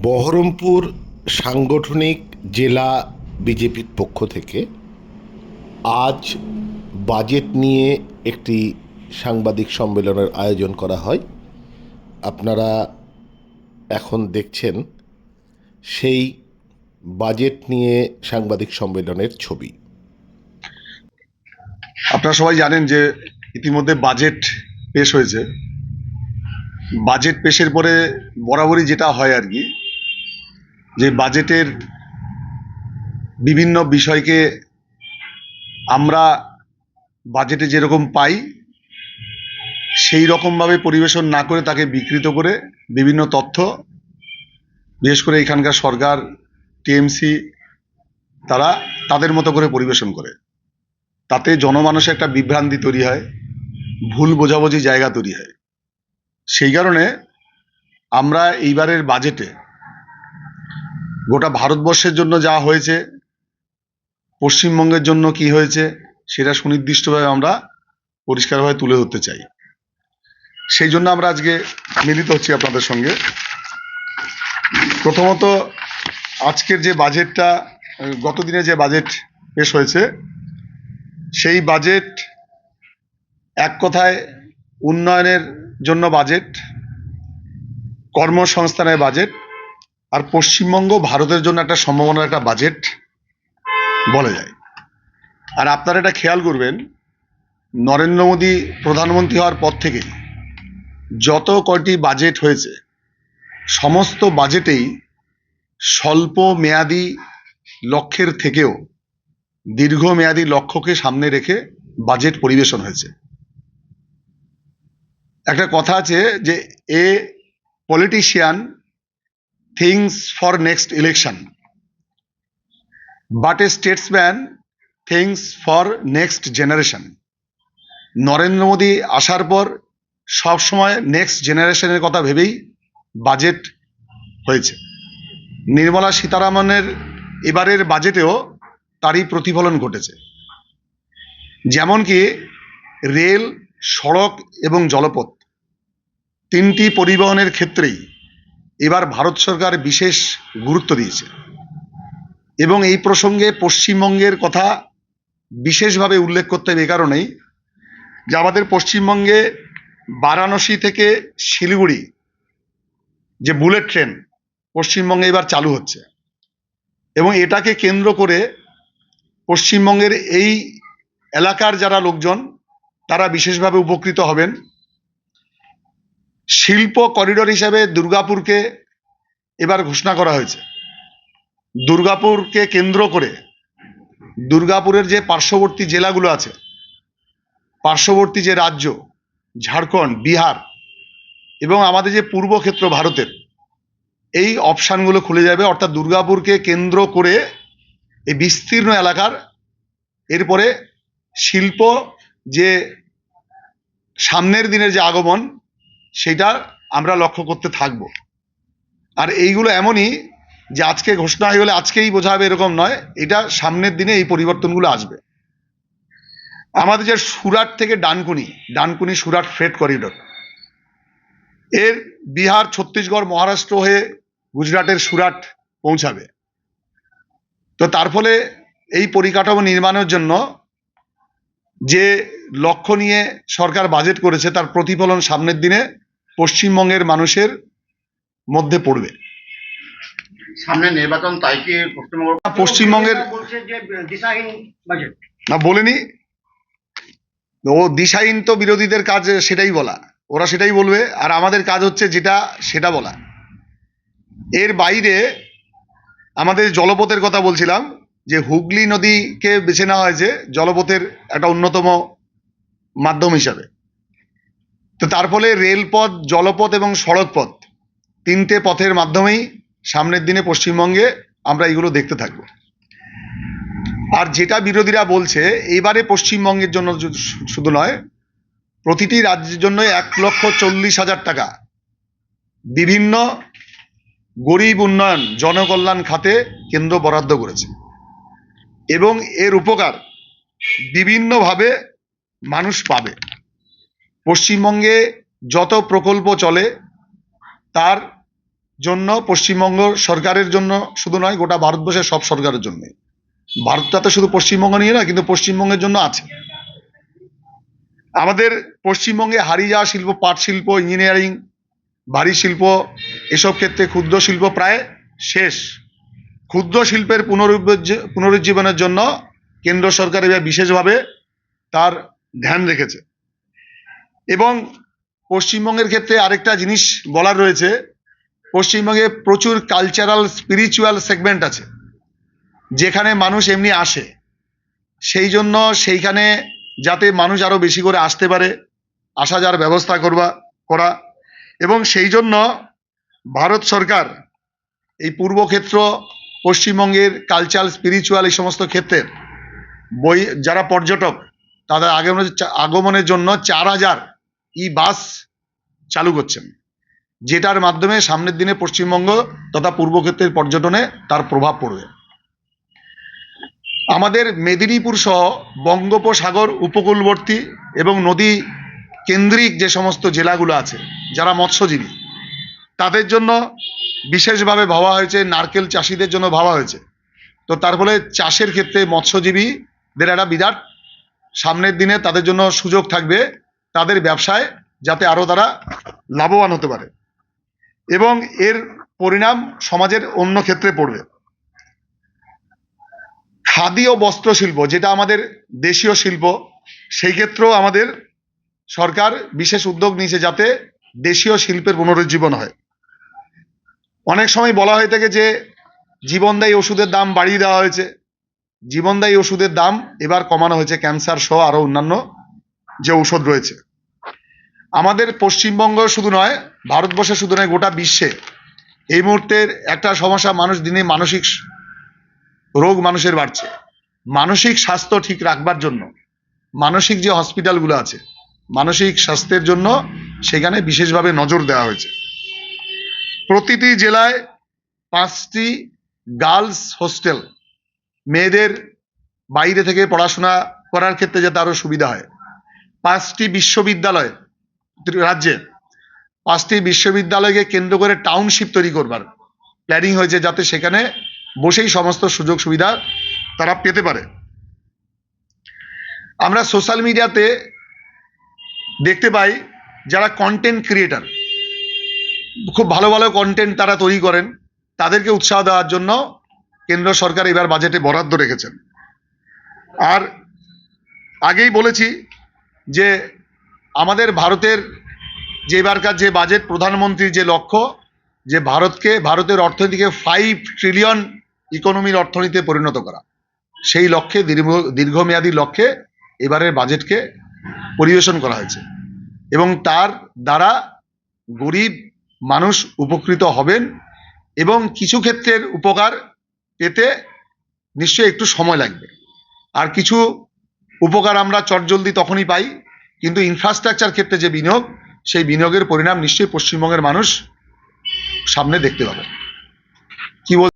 বহরমপুর সাংগঠনিক জেলা বিজেপির পক্ষ থেকে আজ বাজেট নিয়ে একটি সাংবাদিক সম্মেলনের আয়োজন করা হয়। আপনারা এখন দেখছেন সেই বাজেট নিয়ে সাংবাদিক সম্মেলনের ছবি। আপনারা সবাই জানেন যে ইতিমধ্যে বাজেট পেশ হয়েছে। বাজেট পেশের পরে বরাবরই যেটা হয় আর কি, যে বাজেটের বিভিন্ন বিষয়কে আমরা বাজেটে যেরকম পাই সেই রকমভাবে পরিবেশন না করে তাকে বিকৃত করে বিভিন্ন তথ্য, বিশেষ করে এখানকার সরকার টিএমসি, তারা তাদের মতো করে পরিবেশন করে। তাতে জনমানসে একটা বিভ্রান্তি তৈরি হয়, ভুল বোঝাবুঝি জায়গা তৈরি হয়। সেই কারণে আমরা এইবারের বাজেটে গোটা ভারতবর্ষের জন্য যা হয়েছে, পশ্চিমবঙ্গের জন্য কি হয়েছে, সেটা সুনির্দিষ্টভাবে আমরা পরিষ্কারভাবে তুলে ধরতে চাই। সেই জন্য আমরা আজকে মিলিত হচ্ছি আপনাদের সঙ্গে। প্রথমত, আজকের যে বাজেটটা, গতদিনে যে বাজেট পেশ হয়েছে, সেই বাজেট এক কথায় উন্নয়নের জন্য বাজেট, কর্মসংস্থানের বাজেট, আর পশ্চিমবঙ্গ ভারতের জন্য একটা সম্ভাবনার একটা বাজেট বলা যায়। আর আপনারা এটা খেয়াল করবেন, নরেন্দ্র মোদী প্রধানমন্ত্রী হওয়ার পর থেকে যত কয়টি বাজেট হয়েছে, সমস্ত বাজেটেই স্বল্প মেয়াদী লক্ষ্যের থেকেও দীর্ঘমেয়াদী লক্ষ্যকে সামনে রেখে বাজেট পরিবেশন হয়েছে। একটা কথা আছে যে এ politician things for next election, but A Statesman things for next generation. Narendra Modi আসার পর সবসময় নেক্সট জেনারেশনের কথা ভেবেই বাজেট হয়েছে। নির্মলা সীতারামনের এবারের বাজেটেও তারই প্রতিফলন ঘটেছে। যেমন কি রেল, সড়ক এবং জলপথ, তিনটি পরিবহনের ক্ষেত্রেই এবার ভারত সরকার বিশেষ গুরুত্ব দিয়েছে। এবং এই প্রসঙ্গে পশ্চিমবঙ্গের কথা বিশেষভাবে উল্লেখ করতে হবে এই কারণেই যে আমাদের পশ্চিমবঙ্গে বারাণসী থেকে শিলিগুড়ি যে বুলেট ট্রেন পশ্চিমবঙ্গে এবার চালু হচ্ছে, এবং এটাকে কেন্দ্র করে পশ্চিমবঙ্গের এই এলাকার যারা লোকজন তারা বিশেষভাবে উপকৃত হবেন। শিল্প করিডোর হিসেবে দুর্গাপুরকে এবার ঘোষণা করা হয়েছে। দুর্গাপুরকে কেন্দ্র করে দুর্গাপুরের যে পার্শ্ববর্তী জেলাগুলো আছে, পার্শ্ববর্তী যে রাজ্য ঝাড়খণ্ড, বিহার এবং আমাদের যে পূর্ব ক্ষেত্র ভারতের, এই অপশানগুলো খুলে যাবে। অর্থাৎ দুর্গাপুরকে কেন্দ্র করে এই বিস্তীর্ণ এলাকার এরপরে শিল্প যে সামনের দিনের যে আগমন, সেটা আমরা লক্ষ্য করতে থাকব। আর এইগুলো এমনই যে আজকে ঘোষণা হয়ে গেলে আজকেই বোঝা হবে এরকম নয়, এটা সামনের দিনে এই পরিবর্তনগুলো আসবে। আমাদের যে সুরাট থেকে ডানকুনি সুরাট ফ্রেট করিডোর, এর বিহার, ছত্তিশগড়, মহারাষ্ট্র হয়ে গুজরাটের সুরাট পৌঁছাবে। তো তার ফলে এই পরিকাঠামো নির্মাণের জন্য যে লক্ষ্য নিয়ে সরকার বাজেট করেছে, তার প্রতিফলন সামনের দিনে পশ্চিমবঙ্গের মানুষের মধ্যে পড়বে। সামনে নির্বাচন, তাই কি পশ্চিমবঙ্গের দিশাহীন বাজেট না বলেনি, ও দিশাহীন তো বিরোধীদের কাজ সেটাই বলা, ওরা সেটাই বলবে, আর আমাদের কাজ হচ্ছে যেটা সেটা বলা। এর বাইরে আমাদের জলপথের কথা বলছিলাম, যে হুগলি নদীকে বেছে নেওয়া হয়েছে জলপথের একটা অন্যতম মাধ্যম হিসাবে। তো তার ফলে রেলপথ, জলপথ এবং সড়ক পথ, তিনটে পথের মাধ্যমেই সামনের দিনে পশ্চিমবঙ্গে আমরা এগুলো দেখতে থাকবো। আর যেটা বিরোধীরা বলছে, এবারে পশ্চিমবঙ্গের জন্য শুধু নয়, প্রতিটি রাজ্যের জন্য 1,40,000 টাকা বিভিন্ন গরিব উন্নয়ন জনকল্যাণ খাতে কেন্দ্র বরাদ্দ করেছে, এবং এর উপকার বিভিন্নভাবে মানুষ পাবে। পশ্চিমবঙ্গে যত প্রকল্প চলে তার জন্য পশ্চিমবঙ্গ সরকারের জন্য শুধু নয়, গোটা ভারতবর্ষের সব সরকারের জন্য। ভারতটাতে শুধু পশ্চিমবঙ্গ নিয়ে না, কিন্তু পশ্চিমবঙ্গের জন্য আছে। আমাদের পশ্চিমবঙ্গে হারিয়ে যাওয়া শিল্প, পাট শিল্প, ইঞ্জিনিয়ারিং, ভারী শিল্প, এসব ক্ষেত্রে ক্ষুদ্র শিল্প প্রায় শেষ। ক্ষুদ্র শিল্পের পুনরুজ্জীবনের জন্য কেন্দ্র সরকার এবার বিশেষভাবে তার ধ্যান রেখেছে। এবং পশ্চিমবঙ্গের ক্ষেত্রে আরেকটা জিনিস বলার রয়েছে, পশ্চিমবঙ্গে প্রচুর কালচারাল স্পিরিচুয়াল সেগমেন্ট আছে, যেখানে মানুষ এমনি আসে। সেই জন্য সেইখানে যাতে মানুষ আরো বেশি করে আসতে পারে, আসা যাওয়ার ব্যবস্থা করা, এবং সেই জন্য ভারত সরকার এই পূর্বক্ষেত্র, পশ্চিমবঙ্গের কালচারাল স্পিরিচুয়াল এই সমস্ত ক্ষেত্রের যারা পর্যটক তাদের আগমনের জন্য 4000 বাস চালু করছেন, যেটার মাধ্যমে সামনের দিনে পশ্চিমবঙ্গ তথা পূর্বক্ষেত্রের পর্যটনে তার প্রভাব পড়বে। আমাদের মেদিনীপুর সহ বঙ্গোপসাগর উপকূলবর্তী এবং নদী কেন্দ্রিক যে সমস্ত জেলাগুলো আছে, যারা মৎস্যজীবী, তাদের জন্য বিশেষভাবে ভাবা হয়েছে, নারকেল চাষিদের জন্য ভাবা হয়েছে। তো তার ফলে চাষের ক্ষেত্রে মৎস্যজীবীদের একটা বিরাট সামনের দিনে তাদের জন্য সুযোগ থাকবে, তাদের ব্যবসায় যাতে আরো তারা লাভবান হতে পারে, এবং এর পরিণাম সমাজের অন্য ক্ষেত্রে পড়বে। খাদি ও বস্ত্র শিল্প, যেটা আমাদের দেশীয় শিল্প, সেই ক্ষেত্রেও আমাদের সরকার বিশেষ উদ্যোগ নিয়েছে যাতে দেশীয় শিল্পের পুনরুজ্জীবন হয়। অনেক সময় বলা হয়ে থাকে যে জীবনদায়ী ওষুধের দাম বাড়িয়ে দেওয়া হয়েছে। জীবনদায়ী ওষুধের দাম এবার কমানো হয়েছে, ক্যান্সার সহ আরো অন্যান্য যে ঔষধ রয়েছে। আমাদের পশ্চিমবঙ্গ শুধু নয়, ভারতবর্ষে শুধু নয়, গোটা বিশ্বে এই মুহূর্তের একটা সমস্যা, মানুষ দিনে মানসিক রোগ মানুষের বাড়ছে। মানসিক স্বাস্থ্য ঠিক রাখবার জন্য মানসিক যে হসপিটালগুলো আছে, মানসিক স্বাস্থ্যের জন্য সেখানে বিশেষভাবে নজর দেওয়া হয়েছে। প্রতিটি জেলায় 5টি গার্লস হোস্টেল, মেয়েদের বাইরে থেকে পড়াশোনা করার ক্ষেত্রে যাতে আরো সুবিধা হয়। 5টি বিশ্ববিদ্যালয়, রাজ্যে 5টি বিশ্ববিদ্যালয়কে কেন্দ্র করে টাউনশিপ তৈরি করবার প্ল্যানিং হয়েছে, যাতে সেখানে বসেই সমস্ত সুযোগ সুবিধা তারা পেতে পারে। আমরা সোশ্যাল মিডিয়াতে দেখতে পাই যারা কন্টেন্ট ক্রিয়েটার, খুব ভালো ভালো কন্টেন্ট তারা তৈরি করেন, তাদেরকে উৎসাহ দেওয়ার জন্য কেন্দ্র সরকার এবার বাজেটে বরাদ্দ রেখেছেন। আর আগেই বলেছি যে আমাদের ভারতের যে এবারকার যে বাজেট, প্রধানমন্ত্রীর যে লক্ষ্য, যে ভারতের অর্থনীতিকে 5 ট্রিলিয়ন ইকোনমির অর্থনীতিতে পরিণত করা, সেই লক্ষ্যে দীর্ঘমেয়াদী লক্ষ্যে এবারের বাজেটকে পরিবেশন করা হয়েছে, এবং তার দ্বারা গরিব মানুষ উপকৃত হবেন, এবং কিছু ক্ষেত্রের উপকার পেতে নিশ্চয়ই একটু সময় লাগবে। আর কিছু উপকার আমরা চটজলদি তখনই পাই, কিন্তু ইনফ্রাস্ট্রাকচার ক্ষেত্রে যে বিনিয়োগ, সেই বিনিয়োগের পরিণাম নিশ্চয়ই পশ্চিমবঙ্গের মানুষ সামনে দেখতে পাবে। কি বল